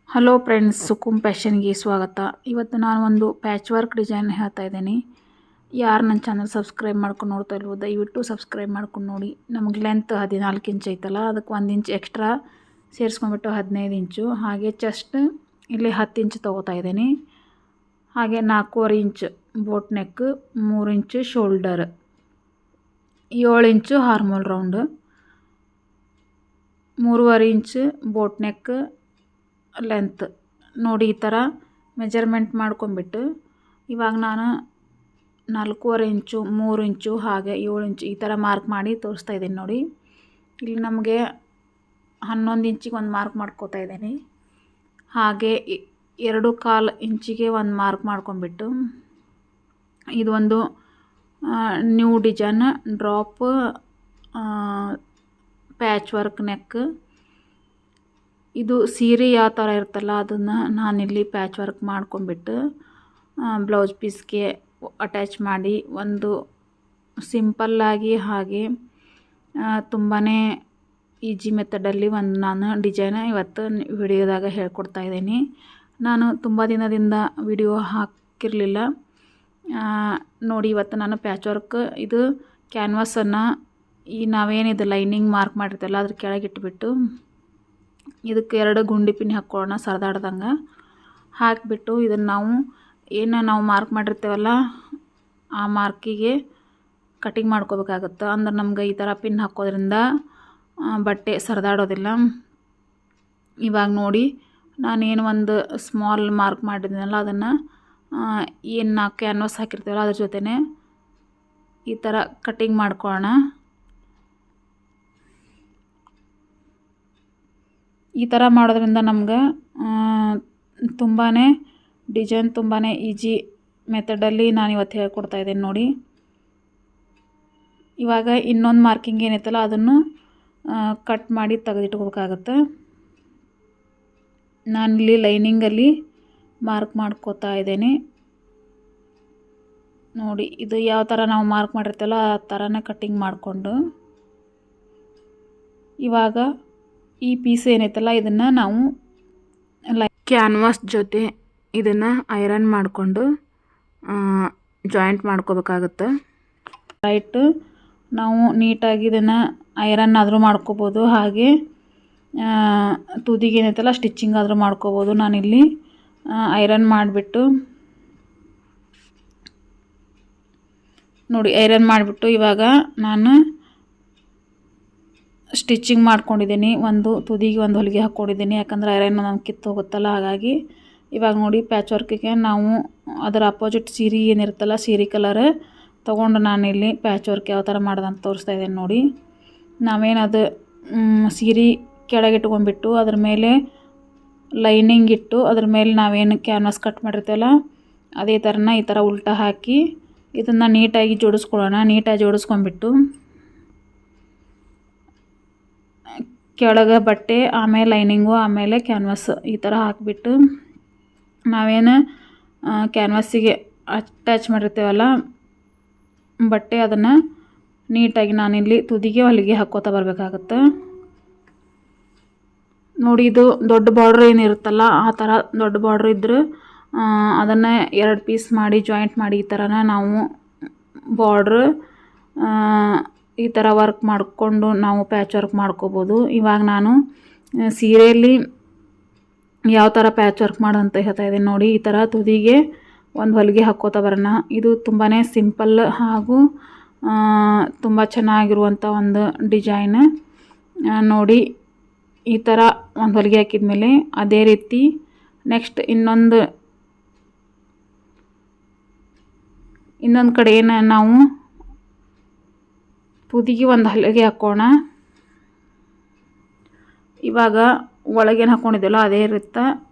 Hello friends, ಸುಕುಮ್ ಫ್ಯಾಷನ್ಗೆ ಸ್ವಾಗತ. ಇವತ್ತು ನಾನು ಒಂದು ಪ್ಯಾಚ್ ವರ್ಕ್ ಡಿಸೈನ್ ಹೇಳ್ತಾ ಇದ್ದೀನಿ. ಯಾರು ನನ್ನ ಚಾನಲ್ ಸಬ್ಸ್ಕ್ರೈಬ್ ಮಾಡ್ಕೊಂಡು ನೋಡ್ತಾ ಇಲ್ವೋ ದಯವಿಟ್ಟು ಸಬ್ಸ್ಕ್ರೈಬ್ ಮಾಡ್ಕೊಂಡು ನೋಡಿ. ನಮಗೆ ಲೆಂತ್ 14 ಇಂಚ್ ಐತಲ್ಲ, ಅದಕ್ಕೆ 1 ಇಂಚ್ ಎಕ್ಸ್ಟ್ರಾ ಸೇರಿಸ್ಕೊಂಡ್ಬಿಟ್ಟು 15 ಇಂಚು. ಹಾಗೆ ಚೆಸ್ಟ್ ಇಲ್ಲಿ 10 ಇಂಚ್ ತೊಗೋತಾ ಇದ್ದೀನಿ. ಹಾಗೆ 4.25 inch boat neck, 3 inch shoulder, 7 inch armhole round, 3.25 inch boat neck length ನೋಡಿ. ಈ ಥರ ಮೆಜರ್ಮೆಂಟ್ ಮಾಡ್ಕೊಂಬಿಟ್ಟು ಇವಾಗ ನಾನು 4.25 ಇಂಚು, 3 ಇಂಚು ಹಾಗೆ 7 ಇಂಚು ಈ ಥರ ಮಾರ್ಕ್ ಮಾಡಿ ತೋರಿಸ್ತಾ ಇದ್ದೀನಿ ನೋಡಿ. ಇಲ್ಲಿ ನಮಗೆ 11 ಇಂಚಿಗೆ ಒಂದು ಮಾರ್ಕ್ ಮಾಡ್ಕೋತಾ ಇದ್ದೀನಿ. ಹಾಗೆ 2.25 ಇಂಚಿಗೆ ಒಂದು ಮಾರ್ಕ್ ಮಾಡ್ಕೊಂಬಿಟ್ಟು ಇದು ಒಂದು new design drop patch work neck. ಇದು ಸೀರೆ ಯಾವ ಥರ ಇರುತ್ತಲ್ಲ ಅದನ್ನು ನಾನಿಲ್ಲಿ ಪ್ಯಾಚ್ ವರ್ಕ್ ಮಾಡ್ಕೊಂಬಿಟ್ಟು ಬ್ಲೌಸ್ ಪೀಸ್ಗೆ ಅಟ್ಯಾಚ್ ಮಾಡಿ ಒಂದು ಸಿಂಪಲ್ಲಾಗಿ ಹಾಗೆ ತುಂಬಾ ಈಜಿ ಮೆಥಡಲ್ಲಿ ಒಂದು ನಾನು ಡಿಸೈನ್ ಇವತ್ತು ವಿಡಿಯೋದಾಗ ಹೇಳ್ಕೊಡ್ತಾ ಇದ್ದೀನಿ. ನಾನು ತುಂಬ ದಿನದಿಂದ ವಿಡಿಯೋ ಹಾಕಿರಲಿಲ್ಲ ನೋಡಿ. ಇವತ್ತು ನಾನು ಪ್ಯಾಚ್ ವರ್ಕ್ ಇದು ಕ್ಯಾನ್ವಾಸನ್ನು ಈ ನಾವೇನಿದೆ ಲೈನಿಂಗ್ ಮಾರ್ಕ್ ಮಾಡಿರ್ತಲ್ಲ ಅದ್ರ ಕೆಳಗಿಟ್ಬಿಟ್ಟು ಇದಕ್ಕೆ 2 ಗುಂಡಿ ಪಿನ್ ಹಾಕ್ಕೊಳ್ಳೋಣ ಸರದಾಡ್ದಂಗೆ. ಹಾಕಿಬಿಟ್ಟು ಇದನ್ನು ನಾವು ಮಾರ್ಕ್ ಮಾಡಿರ್ತೇವಲ್ಲ ಆ ಮಾರ್ಕಿಗೆ ಕಟಿಂಗ್ ಮಾಡ್ಕೋಬೇಕಾಗುತ್ತೆ. ಅಂದ್ರೆ ನಮ್ಗೆ ಈ ಥರ ಪಿನ್ ಹಾಕೋದ್ರಿಂದ ಬಟ್ಟೆ ಸರದಾಡೋದಿಲ್ಲ. ಇವಾಗ ನೋಡಿ ನಾನೇನು ಒಂದು ಸ್ಮಾಲ್ ಮಾರ್ಕ್ ಮಾಡಿದ್ದೀನಲ್ಲ ಅದನ್ನು ಏನು ನಾವು ಕ್ಯಾನ್ವಾಸ್ ಹಾಕಿರ್ತೀವಲ್ಲ ಅದ್ರ ಜೊತೆನೇ ಈ ಥರ ಕಟಿಂಗ್ ಮಾಡ್ಕೊಳ್ಳೋಣ. ಈ ಥರ ಮಾಡೋದ್ರಿಂದ ನಮ್ಗೆ ತುಂಬಾ ಡಿಸೈನ್ ತುಂಬಾ ಈಜಿ ಮೆಥಡಲ್ಲಿ ನಾನು ಇವತ್ತು ಹೇಳ್ಕೊಡ್ತಾ ಇದ್ದೀನಿ ನೋಡಿ. ಇವಾಗ ಇನ್ನೊಂದು ಮಾರ್ಕಿಂಗ್ ಏನೈತಲ್ಲ ಅದನ್ನು ಕಟ್ ಮಾಡಿ ತೆಗೆದಿಟ್ಕೋಬೇಕಾಗತ್ತೆ. ನಾನಿಲ್ಲಿ ಲೈನಿಂಗಲ್ಲಿ ಮಾರ್ಕ್ ಮಾಡ್ಕೋತಾ ಇದ್ದೀನಿ ನೋಡಿ. ಇದು ಯಾವ ಥರ ನಾವು ಮಾರ್ಕ್ ಮಾಡಿರ್ತೀವಲ್ಲ ಆ ಥರನೇ ಕಟ್ಟಿಂಗ್ ಮಾಡಿಕೊಂಡು ಇವಾಗ ಈ ಪೀಸ್ ಏನೈತಲ್ಲ ಇದನ್ನು ನಾವು ಕ್ಯಾನ್ವಾಸ್ ಜೊತೆ ಇದನ್ನು ಐರನ್ ಮಾಡಿಕೊಂಡು ಜಾಯಿಂಟ್ ಮಾಡ್ಕೋಬೇಕಾಗುತ್ತೆ. ರೈಟ್ ನಾವು ನೀಟಾಗಿ ಇದನ್ನು ಐರನ್ ಆದರೂ ಮಾಡ್ಕೋಬೋದು, ಹಾಗೆ ತುದಿಗೆ ಏನೈತಲ್ಲ ಸ್ಟಿಚ್ಚಿಂಗ್ ಆದರೂ ಮಾಡ್ಕೋಬೋದು. ನಾನಿಲ್ಲಿ ಐರನ್ ಮಾಡಿಬಿಟ್ಟು ನೋಡಿ ಐರನ್ ಮಾಡಿಬಿಟ್ಟು ಇವಾಗ ನಾನು ಸ್ಟಿಚ್ಚಿಂಗ್ ಮಾಡ್ಕೊಂಡಿದ್ದೀನಿ. ಒಂದು ತುದಿಗೆ ಒಂದು ಹೊಲಿಗೆ ಹಾಕ್ಕೊಂಡಿದ್ದೀನಿ, ಯಾಕಂದರೆ ಐರನ್ ನಮ್ಗೆ ಕಿತ್ತು ಹೋಗುತ್ತಲ್ಲ. ಹಾಗಾಗಿ ಇವಾಗ ನೋಡಿ ಪ್ಯಾಚ್ ವರ್ಕಿಗೆ ನಾವು ಅದರ ಅಪೋಸಿಟ್ ಸೀರೆ ಏನಿರುತ್ತಲ್ಲ ಸೀರೆ ಕಲರ್ ತೊಗೊಂಡು ನಾನಿಲ್ಲಿ ಪ್ಯಾಚ್ ವರ್ಕ್ ಯಾವ ಥರ ಮಾಡೋದಂತ ತೋರಿಸ್ತಾ ಇದ್ದೀನಿ ನೋಡಿ. ನಾವೇನದು ಸೀರೆ ಕೆಳಗಿಟ್ಕೊಂಡ್ಬಿಟ್ಟು ಅದ್ರ ಮೇಲೆ ಲೈನಿಂಗ್ ಇಟ್ಟು ಅದ್ರ ಮೇಲೆ ನಾವೇನು ಕ್ಯಾನ್ವಾಸ್ ಕಟ್ ಮಾಡಿರ್ತೀವಲ್ಲ ಅದೇ ಥರನ ಈ ಥರ ಉಲ್ಟಾ ಹಾಕಿ ಇದನ್ನು ನೀಟಾಗಿ ಜೋಡಿಸ್ಕೊಳ್ಳೋಣ. ನೀಟಾಗಿ ಜೋಡಿಸ್ಕೊಂಡ್ಬಿಟ್ಟು ಕೆಳಗೆ ಬಟ್ಟೆ, ಆಮೇಲೆ ಲೈನಿಂಗು, ಆಮೇಲೆ ಕ್ಯಾನ್ವಾಸ್ ಈ ಥರ ಹಾಕಿಬಿಟ್ಟು ನಾವೇನು ಕ್ಯಾನ್ವಾಸಿಗೆ ಅಟ್ಯಾಚ್ ಮಾಡಿರ್ತೀವಲ್ಲ ಬಟ್ಟೆ ಅದನ್ನು ನೀಟಾಗಿ ನಾನಿಲ್ಲಿ ತುದಿಗೆ ಹೊಲಿಗೆ ಹಾಕ್ಕೋತಾ ಬರಬೇಕಾಗತ್ತೆ ನೋಡಿ. ಇದು ದೊಡ್ಡ ಬಾರ್ಡ್ರ್ ಏನಿರುತ್ತಲ್ಲ ಆ ಥರ ದೊಡ್ಡ ಬಾರ್ಡ್ರ್ ಇದ್ದರೆ ಅದನ್ನು 2 ಪೀಸ್ ಮಾಡಿ ಜಾಯಿಂಟ್ ಮಾಡಿ ಈ ಥರನ ನಾವು ಬಾರ್ಡ್ರ್ ಈ ಥರ ವರ್ಕ್ ಮಾಡಿಕೊಂಡು ನಾವು ಪ್ಯಾಚ್ ವರ್ಕ್ ಮಾಡ್ಕೋಬೋದು. ಇವಾಗ ನಾನು ಸೀರೆಯಲ್ಲಿ ಯಾವ ಥರ ಪ್ಯಾಚ್ ವರ್ಕ್ ಮಾಡೋಂತ ಹೇಳ್ತಾ ಇದ್ದೀನಿ ನೋಡಿ. ಈ ಥರ ತುದಿಗೆ ಒಂದು ಹೊಲಿಗೆ ಹಾಕ್ಕೋತಾ ಬರೋಣ. ಇದು ತುಂಬಾ ಸಿಂಪಲ್ ಹಾಗೂ ತುಂಬ ಚೆನ್ನಾಗಿರುವಂಥ ಒಂದು ಡಿಸೈನ್ ನೋಡಿ. ಈ ಥರ ಒಂದು ಹೊಲಿಗೆ ಹಾಕಿದ್ಮೇಲೆ ಅದೇ ರೀತಿ ನೆಕ್ಸ್ಟ್ ಇನ್ನೊಂದು ಕಡೆ ಏನು ನಾವು ತುದಿಗೆ ಒಂದು ಹೊಲಿಗೆ ಹಾಕೋಣ. ಇವಾಗ ಒಳಗೇನು ಹಾಕ್ಕೊಂಡಿದ್ದೀವಲ್ಲ ಅದೇ ರೀತಿ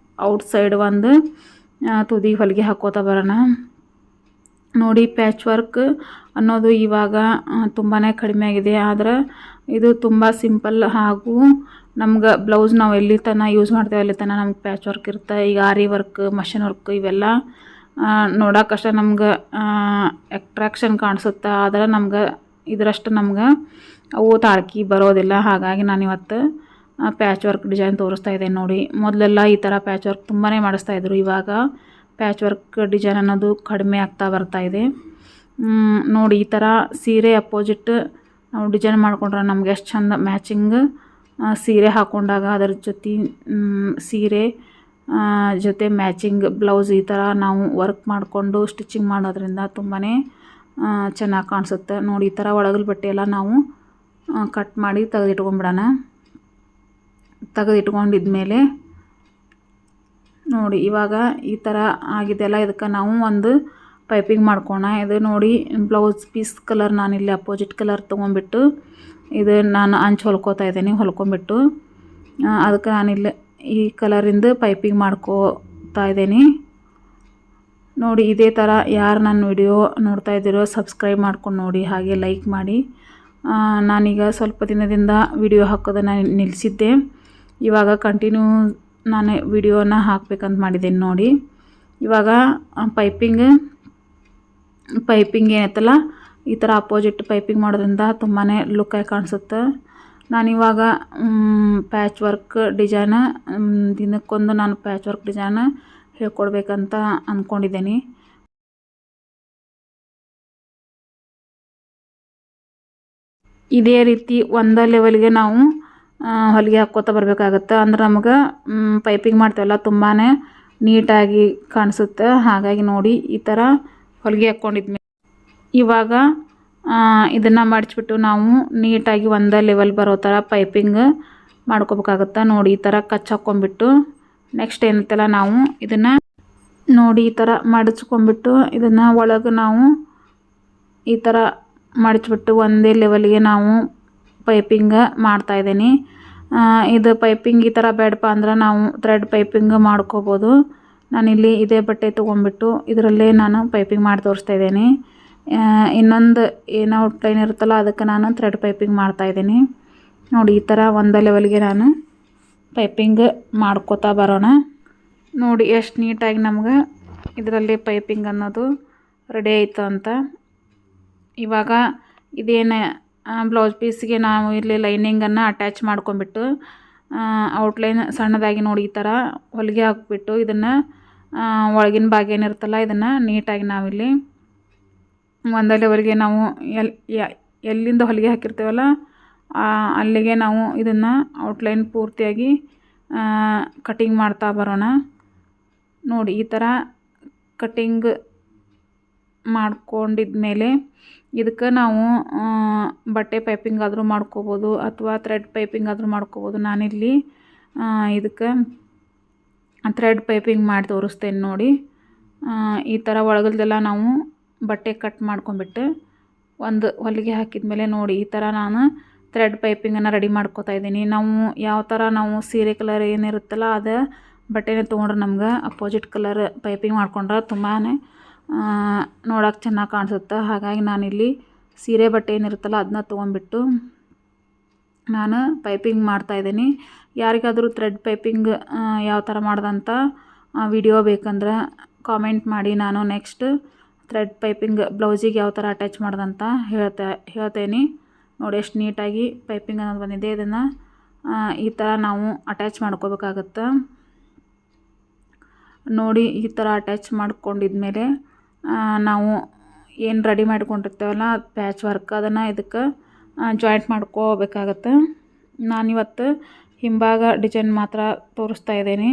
ಔಟ್ಸೈಡ್ ಒಂದು ತುದಿಗೆ ಹೊಲಿಗೆ ಹಾಕೋತಾ ಬರೋಣ ನೋಡಿ. ಪ್ಯಾಚ್ ವರ್ಕ್ ಅನ್ನೋದು ಇವಾಗ ತುಂಬಾ ಕಡಿಮೆ ಆಗಿದೆ, ಆದರೆ ಇದು ತುಂಬ ಸಿಂಪಲ್ ಹಾಗೂ ನಮ್ಗೆ ಬ್ಲೌಸ್ ನಾವು ಎಲ್ಲಿ ತನಕ ಯೂಸ್ ಮಾಡ್ತೇವೆ ಅಲ್ಲಿ ತನಕ ನಮ್ಗೆ ಪ್ಯಾಚ್ ವರ್ಕ್ ಇರುತ್ತೆ. ಈಗ ಆರಿ ವರ್ಕ್, ಮಷಿನ್ ವರ್ಕ್ ಇವೆಲ್ಲ ನೋಡೋಕ್ಕಷ್ಟೇ ನಮ್ಗೆ ಅಟ್ರಾಕ್ಷನ್ ಕಾಣಿಸುತ್ತೆ, ಆದರೆ ನಮ್ಗೆ ಇದರಷ್ಟು ನಮ್ಗೆ ಅವು ತಾಳ್ಕಿ ಬರೋದಿಲ್ಲ. ಹಾಗಾಗಿ ನಾನಿವತ್ತು ಪ್ಯಾಚ್ ವರ್ಕ್ ಡಿಸೈನ್ ತೋರಿಸ್ತಾ ಇದೆ ನೋಡಿ. ಮೊದಲೆಲ್ಲ ಈ ಥರ ಪ್ಯಾಚ್ ವರ್ಕ್ ತುಂಬಾ ಮಾಡಿಸ್ತಾಯಿದ್ರು. ಇವಾಗ ಪ್ಯಾಚ್ ವರ್ಕ್ ಡಿಸೈನ್ ಅನ್ನೋದು ಕಡಿಮೆ ಆಗ್ತಾ ಬರ್ತಾ ಇದೆ. ನೋಡಿ ಈ ಥರ ಸೀರೆ ಅಪೋಸಿಟ್ ನಾವು ಡಿಸೈನ್ ಮಾಡ್ಕೊಂಡ್ರೆ ನಮ್ಗೆ ಎಷ್ಟು ಚಂದ ಮ್ಯಾಚಿಂಗ್ ಸೀರೆ ಹಾಕ್ಕೊಂಡಾಗ ಅದರ ಜೊತೆ ಸೀರೆ ಜೊತೆ ಮ್ಯಾಚಿಂಗ್ ಬ್ಲೌಸ್ ಈ ಥರ ನಾವು ವರ್ಕ್ ಮಾಡಿಕೊಂಡು ಸ್ಟಿಚಿಂಗ್ ಮಾಡೋದ್ರಿಂದ ತುಂಬಾ ಚೆನ್ನಾಗಿ ಕಾಣಿಸುತ್ತೆ ನೋಡಿ. ಈ ಥರ ಒಳಗಲ್ ಬಟ್ಟೆ ಎಲ್ಲ ನಾವು ಕಟ್ ಮಾಡಿ ತೆಗೆದಿಟ್ಕೊಂಡ್ಬಿಡೋಣ. ತೆಗೆದಿಟ್ಕೊಂಡಿದ್ಮೇಲೆ ನೋಡಿ ಇವಾಗ ಈ ಥರ ಆಗಿದೆಲ್ಲ. ಇದಕ್ಕೆ ನಾವು ಒಂದು ಪೈಪಿಂಗ್ ಮಾಡ್ಕೋಣ. ಇದು ನೋಡಿ ಬ್ಲೌಸ್ ಪೀಸ್ ಕಲರ್ ನಾನಿಲ್ಲಿ ಅಪೋಸಿಟ್ ಕಲರ್ ತೊಗೊಂಬಿಟ್ಟು ಇದು ನಾನು ಅಂಚು ಹೊಲ್ಕೋತಾ ಇದ್ದೀನಿ. ಹೊಲ್ಕೊಂಬಿಟ್ಟು ಅದಕ್ಕೆ ನಾನಿಲ್ಲಿ ಈ ಕಲರಿಂದ ಪೈಪಿಂಗ್ ಮಾಡ್ಕೋತಾ ಇದ್ದೀನಿ ನೋಡಿ. ಇದೇ ಥರ ಯಾರು ನನ್ನ ವಿಡಿಯೋ ನೋಡ್ತಾ ಇದ್ದೀರೋ ಸಬ್ಸ್ಕ್ರೈಬ್ ಮಾಡ್ಕೊಂಡು ನೋಡಿ, ಹಾಗೆ ಲೈಕ್ ಮಾಡಿ. ನಾನೀಗ ಸ್ವಲ್ಪ ದಿನದಿಂದ ವಿಡಿಯೋ ಹಾಕೋದನ್ನು ನಿಲ್ಲಿಸಿದ್ದೆ. ಇವಾಗ ಕಂಟಿನ್ಯೂ ನಾನು ವಿಡಿಯೋನ ಹಾಕಬೇಕಂತ ಮಾಡಿದ್ದೀನಿ ನೋಡಿ. ಇವಾಗ ಪೈಪಿಂಗ್ ಏನೈತಲ್ಲ ಈ ಥರ ಅಪೋಸಿಟ್ ಪೈಪಿಂಗ್ ಮಾಡೋದ್ರಿಂದ ತುಂಬಾ ಲುಕ್ಕಾಗಿ ಕಾಣಿಸುತ್ತೆ. ನಾನಿವಾಗ ಪ್ಯಾಚ್ ವರ್ಕ್ ಡಿಸೈನ್ ದಿನಕ್ಕೊಂದು ನಾನು ಪ್ಯಾಚ್ ವರ್ಕ್ ಡಿಸೈನ್ ಹೇಳ್ಕೊಡ್ಬೇಕಂತ ಅಂದ್ಕೊಂಡಿದ್ದೀನಿ. ಇದೇ ರೀತಿ ಒಂದೇ ಲೆವೆಲ್ಗೆ ನಾವು ಹೊಲಿಗೆ ಹಾಕ್ಕೋತಾ ಬರಬೇಕಾಗತ್ತೆ. ಅಂದ್ರೆ ನಮಗೆ ಪೈಪಿಂಗ್ ಮಾಡ್ತೇವಲ್ಲ ತುಂಬಾ ನೀಟಾಗಿ ಕಾಣಿಸುತ್ತೆ. ಹಾಗಾಗಿ ನೋಡಿ ಈ ಥರ ಹೊಲಿಗೆ ಹಾಕ್ಕೊಂಡಿದ್ಮೇಲೆ ಇವಾಗ ಇದನ್ನು ಮಡಚಿಬಿಟ್ಟು ನಾವು ನೀಟಾಗಿ ಒಂದೇ ಲೆವೆಲ್ ಬರೋ ಥರ ಪೈಪಿಂಗ್ ಮಾಡ್ಕೋಬೇಕಾಗತ್ತೆ ನೋಡಿ. ಈ ಥರ ಕಚ್ ಹಾಕ್ಕೊಂಬಿಟ್ಟು ನೆಕ್ಸ್ಟ್ ಏನೈತಲ್ಲ ನಾವು ಇದನ್ನು ನೋಡಿ ಈ ಥರ ಮಡಚ್ಕೊಂಬಿಟ್ಟು ಇದನ್ನು ಒಳಗೆ ನಾವು ಈ ಥರ ಮಡಚಿಬಿಟ್ಟು ಒಂದೇ ಲೆವೆಲ್ಗೆ ನಾವು ಪೈಪಿಂಗ್ ಮಾಡ್ತಾಯಿದ್ದೀನಿ. ಇದು ಪೈಪಿಂಗ್ ಈ ಥರ ಬೇಡಪ್ಪ ಅಂದ್ರೆ ನಾವು ಥ್ರೆಡ್ ಪೈಪಿಂಗ್ ಮಾಡ್ಕೋಬೋದು. ನಾನಿಲ್ಲಿ ಇದೇ ಬಟ್ಟೆ ತೊಗೊಂಡ್ಬಿಟ್ಟು ಇದರಲ್ಲೇ ನಾನು ಪೈಪಿಂಗ್ ಮಾಡಿ ತೋರಿಸ್ತಾ ಇದ್ದೀನಿ. ಇನ್ನೊಂದು ಏನೋ ಔಟ್ಲೈನ್ ಇರುತ್ತಲ್ಲ ಅದಕ್ಕೆ ನಾನು ಥ್ರೆಡ್ ಪೈಪಿಂಗ್ ಮಾಡ್ತಾಯಿದ್ದೀನಿ ನೋಡಿ. ಈ ಥರ ಒಂದೇ ಲೆವೆಲ್ಗೆ ನಾನು ಪೈಪಿಂಗ್ ಮಾಡ್ಕೋತಾ ಬರೋಣ ನೋಡಿ. ಎಷ್ಟು ನೀಟಾಗಿ ನಮ್ಗೆ ಇದರಲ್ಲಿ ಪೈಪಿಂಗ್ ಅನ್ನೋದು ರೆಡಿ ಆಯಿತು ಅಂತ. ಇವಾಗ ಇದೇನು ಬ್ಲೌಸ್ ಪೀಸ್ಗೆ ನಾವು ಇಲ್ಲಿ ಲೈನಿಂಗನ್ನು ಅಟ್ಯಾಚ್ ಮಾಡ್ಕೊಂಬಿಟ್ಟು ಔಟ್ಲೈನ್ ಸಣ್ಣದಾಗಿ ನೋಡಿ ಈ ಥರ ಹೊಲಿಗೆ ಹಾಕ್ಬಿಟ್ಟು ಇದನ್ನು ಒಳಗಿನ ಭಾಗ ಏನಿರುತ್ತಲ್ಲ ಇದನ್ನು ನೀಟಾಗಿ ನಾವಿಲ್ಲಿ ಒಂದೇ ಲೆವೆಲ್ಗೆ ನಾವು ಎಲ್ಲಿಂದ ಹೊಲಿಗೆ ಹಾಕಿರ್ತೀವಲ್ಲ ಅಲ್ಲಿಗೆ ನಾವು ಇದನ್ನು ಔಟ್ಲೈನ್ ಪೂರ್ತಿಯಾಗಿ ಕಟಿಂಗ್ ಮಾಡ್ತಾ ಬರೋಣ ನೋಡಿ. ಈ ಥರ ಕಟಿಂಗ್ ಮಾಡ್ಕೊಂಡಿದ್ಮೇಲೆ ಇದಕ್ಕೆ ನಾವು ಬಟ್ಟೆ ಪೈಪಿಂಗ್ ಆದರೂ ಮಾಡ್ಕೋಬೋದು ಅಥವಾ ಥ್ರೆಡ್ ಪೈಪಿಂಗ್ ಆದರೂ ಮಾಡ್ಕೋಬೋದು. ನಾನಿಲ್ಲಿ ಇದಕ್ಕೆ ಥ್ರೆಡ್ ಪೈಪಿಂಗ್ ಮಾಡಿ ತೋರಿಸ್ತೇನೆ ನೋಡಿ. ಈ ಥರ ಒಳಗಲ್ದೆಲ್ಲ ನಾವು ಬಟ್ಟೆ ಕಟ್ ಮಾಡ್ಕೊಂಬಿಟ್ಟು ಒಂದು ಹೊಲಿಗೆ ಹಾಕಿದ್ಮೇಲೆ ನೋಡಿ ಈ ಥರ ನಾನು ಥ್ರೆಡ್ ಪೈಪಿಂಗನ್ನು ರೆಡಿ ಮಾಡ್ಕೋತಾ ಇದ್ದೀನಿ. ನಾವು ಯಾವ ಥರ ನಾವು ಸೀರೆ ಕಲರ್ ಏನಿರುತ್ತಲ್ಲ ಅದು ಬಟ್ಟೆನೇ ತೊಗೊಂಡ್ರೆ ನಮ್ಗೆ ಅಪೋಸಿಟ್ ಕಲರ್ ಪೈಪಿಂಗ್ ಮಾಡ್ಕೊಂಡ್ರೆ ತುಂಬಾ ನೋಡೋಕೆ ಚೆನ್ನಾಗಿ ಕಾಣಿಸುತ್ತೆ. ಹಾಗಾಗಿ ನಾನಿಲ್ಲಿ ಸೀರೆ ಬಟ್ಟೆ ಏನಿರುತ್ತಲ್ಲ ಅದನ್ನ ತೊಗೊಂಡ್ಬಿಟ್ಟು ನಾನು ಪೈಪಿಂಗ್ ಮಾಡ್ತಾಯಿದ್ದೀನಿ. ಯಾರಿಗಾದರೂ ಥ್ರೆಡ್ ಪೈಪಿಂಗ್ ಯಾವ ಥರ ಮಾಡ್ದಂಥ ವಿಡಿಯೋ ಬೇಕಂದ್ರೆ ಕಾಮೆಂಟ್ ಮಾಡಿ. ನಾನು ನೆಕ್ಸ್ಟ್ ಥ್ರೆಡ್ ಪೈಪಿಂಗ್ ಬ್ಲೌಸಿಗೆ ಯಾವ ಥರ ಅಟ್ಯಾಚ್ ಮಾಡ್ದಂತ ಹೇಳ್ತೇನೆ ನೋಡಿ. ಎಷ್ಟು ನೀಟಾಗಿ ಪೈಪಿಂಗ್ ಅನ್ನೋದು ಬಂದಿದೆ. ಇದನ್ನು ಈ ಥರ ನಾವು ಅಟ್ಯಾಚ್ ಮಾಡ್ಕೋಬೇಕಾಗತ್ತೆ ನೋಡಿ. ಈ ಥರ ಅಟ್ಯಾಚ್ ಮಾಡ್ಕೊಂಡಿದ್ಮೇಲೆ ನಾವು ಏನು ರೆಡಿ ಮಾಡ್ಕೊಂಡಿರ್ತೇವಲ್ಲ ಪ್ಯಾಚ್ ವರ್ಕ್ ಅದನ್ನು ಇದಕ್ಕೆ ಜಾಯಿಂಟ್ ಮಾಡ್ಕೋಬೇಕಾಗತ್ತೆ. ನಾನಿವತ್ತು ಹಿಂಭಾಗ ಡಿಸೈನ್ ಮಾತ್ರ ತೋರಿಸ್ತಾ ಇದ್ದೀನಿ.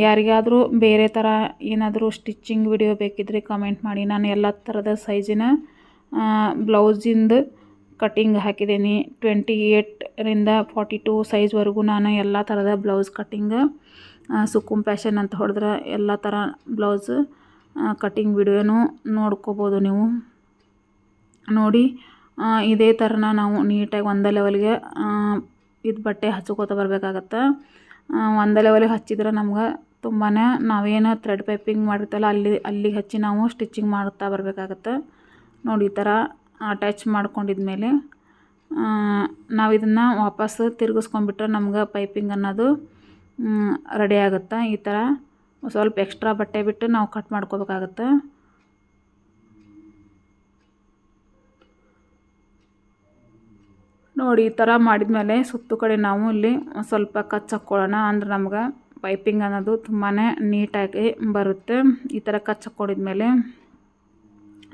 ಯಾರಿಗಾದರೂ ಬೇರೆ ಥರ ಏನಾದರೂ ಸ್ಟಿಚ್ಚಿಂಗ್ ವಿಡಿಯೋ ಬೇಕಿದ್ದರೆ ಕಮೆಂಟ್ ಮಾಡಿ. ನಾನು ಎಲ್ಲ ಥರದ ಸೈಜಿನ ಬ್ಲೌಸಿಂದು ಕಟ್ಟಿಂಗ್ ಹಾಕಿದ್ದೀನಿ. 28ರಿಂದ 42 ಸೈಜ್ವರೆಗೂ ನಾನು ಎಲ್ಲ ಥರದ ಬ್ಲೌಸ್ ಕಟ್ಟಿಂಗ್ ಸುಕುಮ್ ಫ್ಯಾಷನ್ ಅಂತ ಹೊಡೆದ್ರೆ ಎಲ್ಲ ಥರ ಬ್ಲೌಸ್ ಕಟ್ಟಿಂಗ್ ವಿಡಿಯೋನು ನೋಡ್ಕೋಬೋದು ನೀವು ನೋಡಿ. ಇದೇ ಥರನ ನಾವು ನೀಟಾಗಿ ಒಂದೇ ಲೆವೆಲ್ಗೆ ಇದು ಬಟ್ಟೆ ಹಚ್ಕೋತಾ ಬರಬೇಕಾಗತ್ತೆ. ಒಂದೇ ಲೆವೆಲಿಗೆ ಹಚ್ಚಿದ್ರೆ ನಮ್ಗೆ ತುಂಬಾ ನಾವೇನು ಥ್ರೆಡ್ ಪೈಪಿಂಗ್ ಮಾಡಿರ್ತಲ್ಲ ಅಲ್ಲಿಗೆ ಹಚ್ಚಿ ನಾವು ಸ್ಟಿಚಿಂಗ್ ಮಾಡ್ತಾ ಬರಬೇಕಾಗತ್ತೆ ನೋಡಿ. ಈ ಥರ ಅಟ್ಯಾಚ್ ಮಾಡ್ಕೊಂಡಿದ್ಮೇಲೆ ನಾವು ಇದನ್ನು ವಾಪಸ್ಸು ತಿರುಗಿಸ್ಕೊಂಡ್ಬಿಟ್ರೆ ನಮ್ಗೆ ಪೈಪಿಂಗ್ ಅನ್ನೋದು ರೆಡಿ ಆಗುತ್ತೆ. ಈ ಥರ ಸ್ವಲ್ಪ ಎಕ್ಸ್ಟ್ರಾ ಬಟ್ಟೆ ಬಿಟ್ಟು ನಾವು ಕಟ್ ಮಾಡ್ಕೋಬೇಕಾಗತ್ತೆ ನೋಡಿ ಈ ಥರ ಮಾಡಿದ್ಮೇಲೆ ಸುತ್ತು ಕಡೆ ನಾವು ಇಲ್ಲಿ ಸ್ವಲ್ಪ ಕಚ್ ಹಾಕ್ಕೊಳ್ಳೋಣ. ಅಂದ್ರೆ ನಮ್ಗೆ ಪೈಪಿಂಗ್ ಅನ್ನೋದು ತುಂಬಾ ನೀಟಾಗಿ ಬರುತ್ತೆ. ಈ ಥರ ಕಚ್ ಹಾಕ್ಕೊಂಡಿದ್ಮೇಲೆ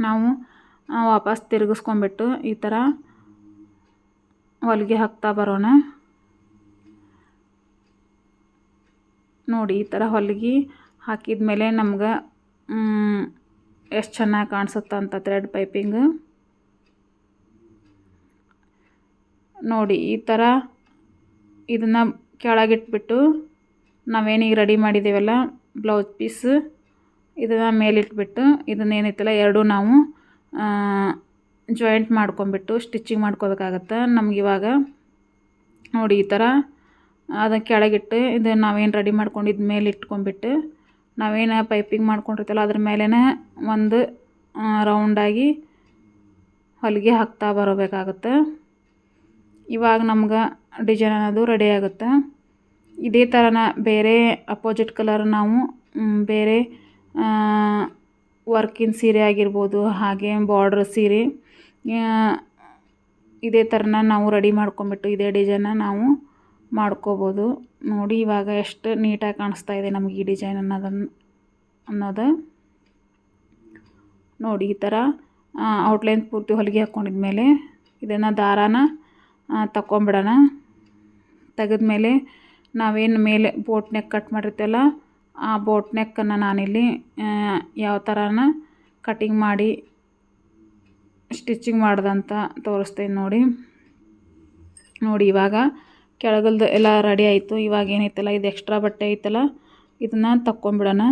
ನಾವು ವಾಪಸ್ ತಿರುಗಿಸ್ಕೊಂಬಿಟ್ಟು ಈ ಥರ ಹೊಲಿಗೆ ಹಾಕ್ತಾ ಬರೋಣ. ನೋಡಿ ಈ ಥರ ಹೊಲಿಗೆ ಹಾಕಿದ್ಮೇಲೆ ನಮ್ಗೆ ಎಷ್ಟು ಚೆನ್ನಾಗಿ ಕಾಣಿಸುತ್ತೆ ಅಂತ ಥ್ರೆಡ್ ಪೈಪಿಂಗ್. ನೋಡಿ ಈ ಥರ ಇದನ್ನು ಕೆಳಗಿಟ್ಬಿಟ್ಟು ನಾವೇನೀಗ ರೆಡಿ ಮಾಡಿದ್ದೀವಲ್ಲ ಬ್ಲೌಸ್ ಪೀಸ್ ಇದನ್ನು ಮೇಲಿಟ್ಬಿಟ್ಟು ಇದನ್ನೇನೈತಲ್ಲ ಎರಡೂ ನಾವು ಜಾಯಿಂಟ್ ಮಾಡ್ಕೊಂಬಿಟ್ಟು ಸ್ಟಿಚಿಂಗ್ ಮಾಡ್ಕೋಬೇಕಾಗತ್ತೆ. ನಮಗಿವಾಗ ನೋಡಿ ಈ ಥರ ಅದನ್ನು ಕೆಳಗಿಟ್ಟು ಇದು ನಾವೇನು ರೆಡಿ ಮಾಡ್ಕೊಂಡಿದ್ದು ಮೇಲೆ ಇಟ್ಕೊಂಡ್ಬಿಟ್ಟು ನಾವೇನು ಪೈಪಿಂಗ್ ಮಾಡ್ಕೊಂಡಿರ್ತಲ್ಲ ಅದ್ರ ಮೇಲೇ ಒಂದು ರೌಂಡಾಗಿ ಹೊಲಿಗೆ ಹಾಕ್ತಾ ಬರಬೇಕಾಗುತ್ತೆ. ಇವಾಗ ನಮ್ಗೆ ಡಿಸೈನ್ ಅನ್ನೋದು ರೆಡಿ ಆಗುತ್ತೆ. ಇದೇ ಥರನ ಬೇರೆ ಅಪೋಸಿಟ್ ಕಲರ್ ನಾವು ಬೇರೆ ವರ್ಕಿನ ಸೀರೆ ಆಗಿರ್ಬೋದು, ಹಾಗೆ ಬಾರ್ಡ್ರ್ ಸೀರೆ ಇದೇ ಥರನ ನಾವು ರೆಡಿ ಮಾಡ್ಕೊಂಬಿಟ್ಟು ಇದೇ ಡಿಸೈನ್ನ ನಾವು ಮಾಡ್ಕೋಬೋದು. ನೋಡಿ ಇವಾಗ ಎಷ್ಟು ನೀಟಾಗಿ ಕಾಣಿಸ್ತಾ ಇದೆ ನಮಗೆ ಈ ಡಿಸೈನ್ ಅನ್ನೋದು. ನೋಡಿ ಈ ಥರ ಔಟ್ಲೈನ್ ಪೂರ್ತಿ ಹೊಲಿಗೆ ಹಾಕ್ಕೊಂಡಿದ್ಮೇಲೆ ಇದನ್ನು ದಾರಾನ ತಗೊಂಬಿಡೋಣ. ತೆಗೆದ್ಮೇಲೆ ನಾವೇನು ಮೇಲೆ ಬೋಟ್ ನೆಕ್ ಕಟ್ ಮಾಡಿರ್ತೀವಲ್ಲ ಆ ಬೋಟ್ ನೆಕ್ಕನ್ನು ನಾನಿಲ್ಲಿ ಯಾವ ಥರನ ಕಟಿಂಗ್ ಮಾಡಿ ಸ್ಟಿಚಿಂಗ್ ಮಾಡ್ದಂತ ತೋರಿಸ್ತೇನೆ ನೋಡಿ. ನೋಡಿ ಇವಾಗ ಕೆಳಗಲ್ದು ಎಲ್ಲ ರೆಡಿ ಆಯಿತು. ಇವಾಗ ಏನೈತಲ್ಲ ಇದು ಎಕ್ಸ್ಟ್ರಾ ಬಟ್ಟೆ ಐತಲ್ಲ ಇದನ್ನು ತಗೊಂಬಿಡೋಣ.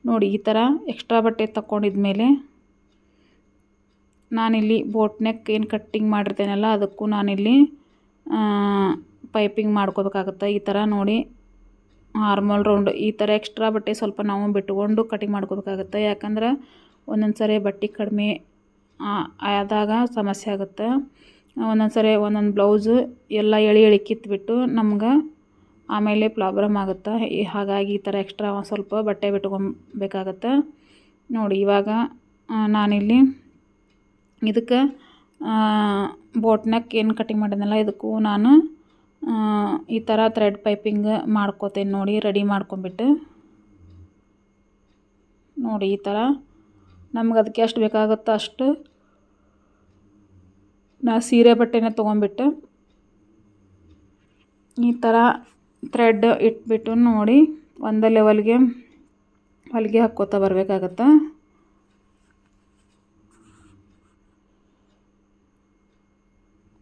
ನೋಡಿ ಈ ಥರ ಎಕ್ಸ್ಟ್ರಾ ಬಟ್ಟೆ ತಗೊಂಡಿದ್ಮೇಲೆ ನಾನಿಲ್ಲಿ ಬೋಟ್ ನೆಕ್ ಏನು ಕಟ್ಟಿಂಗ್ ಮಾಡಿರ್ತೇನಲ್ಲ ಅದಕ್ಕೂ ನಾನಿಲ್ಲಿ ಪೈಪಿಂಗ್ ಮಾಡ್ಕೋಬೇಕಾಗುತ್ತೆ. ಈ ಥರ ನೋಡಿ ನಾರ್ಮಲ್ ರೌಂಡ್ ಈ ಥರ ಎಕ್ಸ್ಟ್ರಾ ಬಟ್ಟೆ ಸ್ವಲ್ಪ ನಾವು ಬಿಟ್ಕೊಂಡು ಕಟಿಂಗ್ ಮಾಡ್ಕೋಬೇಕಾಗುತ್ತೆ. ಯಾಕಂದ್ರೆ ಒಂದೊಂದು ಸರಿ ಬಟ್ಟೆ ಕಡಿಮೆ ಆದಾಗ ಸಮಸ್ಯೆ ಆಗುತ್ತೆ. ಒಂದೊಂದು ಸರಿ ಒಂದೊಂದು ಬ್ಲೌಸು ಎಲ್ಲ ಎಳೆ ಕಿತ್ಬಿಟ್ಟು ನಮ್ಗೆ ಆಮೇಲೆ ಪ್ರಾಬ್ಲಮ್ ಆಗುತ್ತೆ. ಹಾಗಾಗಿ ಈ ಥರ ಎಕ್ಸ್ಟ್ರಾ ಒಂದು ಸ್ವಲ್ಪ ಬಟ್ಟೆ ಬಿಟ್ಕೊಬೇಕಾಗತ್ತೆ. ನೋಡಿ ಇವಾಗ ನಾನಿಲ್ಲಿ ಇದಕ್ಕೆ ಬೋಟ್ ನೆಕ್ ಏನು ಕಟಿಂಗ್ ಮಾಡಿದ್ನಲ್ಲ ಇದಕ್ಕೂ ನಾನು ಈ ಥರ ಥ್ರೆಡ್ ಪೈಪಿಂಗ್ ಮಾಡ್ಕೋತೇನೆ ನೋಡಿ ರೆಡಿ ಮಾಡ್ಕೊಂಬಿಟ್ಟು. ನೋಡಿ ಈ ಥರ ನಮ್ಗೆ ಅದಕ್ಕೆ ಎಷ್ಟು ಬೇಕಾಗುತ್ತೋ ಅಷ್ಟು ನಾ ಸೀರೆ ಬಟ್ಟೆನೇ ತೊಗೊಂಬಿಟ್ಟು ಈ ಥರ ಥ್ರೆಡ್ ಇಟ್ಬಿಟ್ಟು ನೋಡಿ ಒಂದೇ ಲೆವೆಲ್ಗೆ ಹೊಲಿಗೆ ಹಾಕ್ಕೋತಾ ಬರಬೇಕಾಗತ್ತೆ.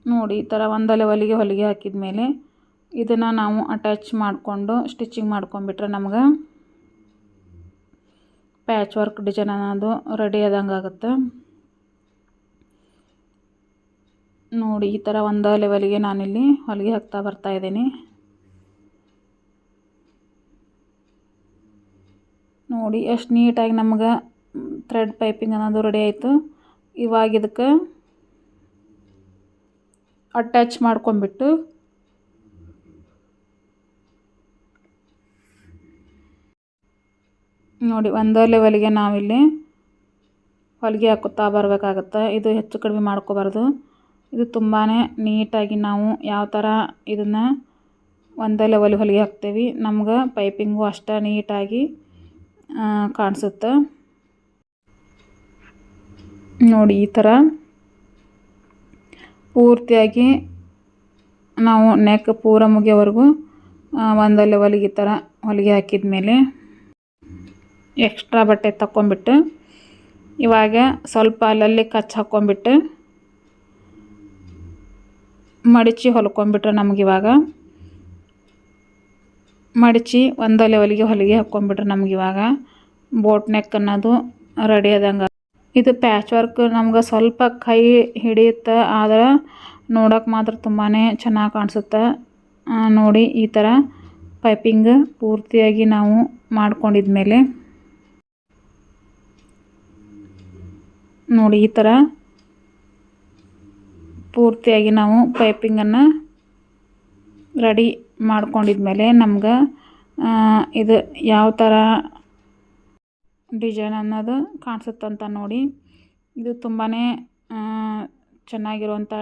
ನೋಡಿ ಈ ಥರ ಒಂದೇ ಲೆವೆಲ್ಗೆ ಹೊಲಿಗೆ ಹಾಕಿದ ಮೇಲೆ ಇದನ್ನು ನಾವು ಅಟ್ಯಾಚ್ ಮಾಡಿಕೊಂಡು ಸ್ಟಿಚಿಂಗ್ ಮಾಡ್ಕೊಂಡ್ಬಿಟ್ರೆ ನಮ್ಗೆ ಪ್ಯಾಚ್ ವರ್ಕ್ ಡಿಸೈನ್ ಅನ್ನೋದು ರೆಡಿ ಆದಂಗೆ ಆಗುತ್ತೆ. ನೋಡಿ ಈ ಥರ ಒಂದೇ ಲೆವೆಲ್ಗೆ ನಾನಿಲ್ಲಿ ಹೊಲಿಗೆ ಹಾಕ್ತಾ ಬರ್ತಾಯಿದ್ದೀನಿ. ನೋಡಿ ಎಷ್ಟು ನೀಟಾಗಿ ನಮ್ಗೆ ಥ್ರೆಡ್ ಪೈಪಿಂಗ್ ಅನ್ನೋದು ರೆಡಿ ಆಯಿತು. ಇವಾಗ ಇದಕ್ಕೆ ಅಟ್ಯಾಚ್ ಮಾಡ್ಕೊಂಬಿಟ್ಟು ನೋಡಿ ಒಂದೇ ಲೆವೆಲ್ಗೆ ನಾವಿಲ್ಲಿ ಹೊಲಿಗೆ ಹಾಕುತ್ತಾ ಬರಬೇಕಾಗತ್ತೆ. ಇದು ಹೆಚ್ಚು ಕಡಿಮೆ ಮಾಡ್ಕೋಬಾರ್ದು. ಇದು ತುಂಬಾ ನೀಟಾಗಿ ನಾವು ಯಾವ ಥರ ಇದನ್ನು ಒಂದೇ ಲೆವೆಲ್ ಹೊಲಿಗೆ ಹಾಕ್ತೇವೆ ನಮ್ಗೆ ಪೈಪಿಂಗು ಅಷ್ಟೇ ನೀಟಾಗಿ ಕಾಣಿಸುತ್ತೆ. ನೋಡಿ ಈ ಥರ ಪೂರ್ತಿಯಾಗಿ ನಾವು ನೆಕ್ ಪೂರ ಮುಗಿಯೋವರೆಗೂ ಒಂದೇ ಲೆವೆಲ್ಗೆ ಈ ಥರ ಹೊಲಿಗೆ ಹಾಕಿದ ಮೇಲೆ ಎಕ್ಸ್ಟ್ರಾ ಬಟ್ಟೆ ತಗೊಂಬಿಟ್ಟು ಇವಾಗ ಸ್ವಲ್ಪ ಅಲ್ಲಲ್ಲಿ ಕಚ್ ಹಾಕ್ಕೊಂಬಿಟ್ಟು ಮಡಚಿ ಹೊಲ್ಕೊಂಬಿಟ್ರೆ ನಮಗಿವಾಗ ಮಡಚಿ ಒಂದೇ ಲೆವೆಲ್ಗೆ ಹೊಲಿಗೆ ಹಾಕ್ಕೊಂಬಿಟ್ರೆ ನಮಗಿವಾಗ ಬೋಟ್ ನೆಕ್ ಅನ್ನೋದು ರೆಡಿ ಆದಂಗೆ. ಇದು ಪ್ಯಾಚ್ ವರ್ಕ್ ನಮ್ಗೆ ಸ್ವಲ್ಪ ಕೈ ಹಿಡಿಯುತ್ತೆ, ಆದರೆ ನೋಡೋಕೆ ಮಾತ್ರ ತುಂಬಾ ಚೆನ್ನಾಗಿ ಕಾಣಿಸುತ್ತೆ. ನೋಡಿ ಈ ಥರ ಪೈಪಿಂಗ್ ಪೂರ್ತಿಯಾಗಿ ನಾವು ಮಾಡ್ಕೊಂಡಿದ್ಮೇಲೆ ನೋಡಿ ಈ ಥರ ಪೂರ್ತಿಯಾಗಿ ನಾವು ಪೈಪಿಂಗನ್ನು ರೆಡಿ ಮಾಡ್ಕೊಂಡಿದ್ಮೇಲೆ ನಮ್ಗೆ ಇದು ಯಾವ ಥರ ಡಿಸೈನ್ ಅನ್ನೋದು ಕಾಣಿಸುತ್ತಂತ ನೋಡಿ. ಇದು ತುಂಬಾ ಚೆನ್ನಾಗಿರುವಂಥ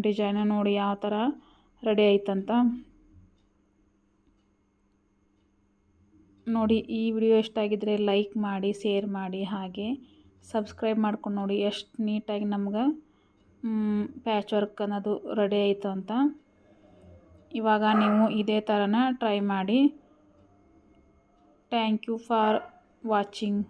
ಡಿಸೈನ್ ನೋಡಿ ಯಾವ ಥರ ರೆಡಿ ಆಯ್ತಂತ. ನೋಡಿ ಈ ವಿಡಿಯೋ ಇಷ್ಟ ಆಗಿದ್ರೆ ಲೈಕ್ ಮಾಡಿ, ಶೇರ್ ಮಾಡಿ, ಹಾಗೆ ಸಬ್ಸ್ಕ್ರೈಬ್ ಮಾಡ್ಕೊಂಡು ನೋಡಿ ಎಷ್ಟು ನೀಟಾಗಿ ನಮ್ಗೆ ಪ್ಯಾಚ್ ವರ್ಕ್ ಅನ್ನೋದು ರೆಡಿ ಆಯಿತು ಅಂತ. ಇವಾಗ ನೀವು ಇದೇ ಥರನ ಟ್ರೈ ಮಾಡಿ. Thank you for watching.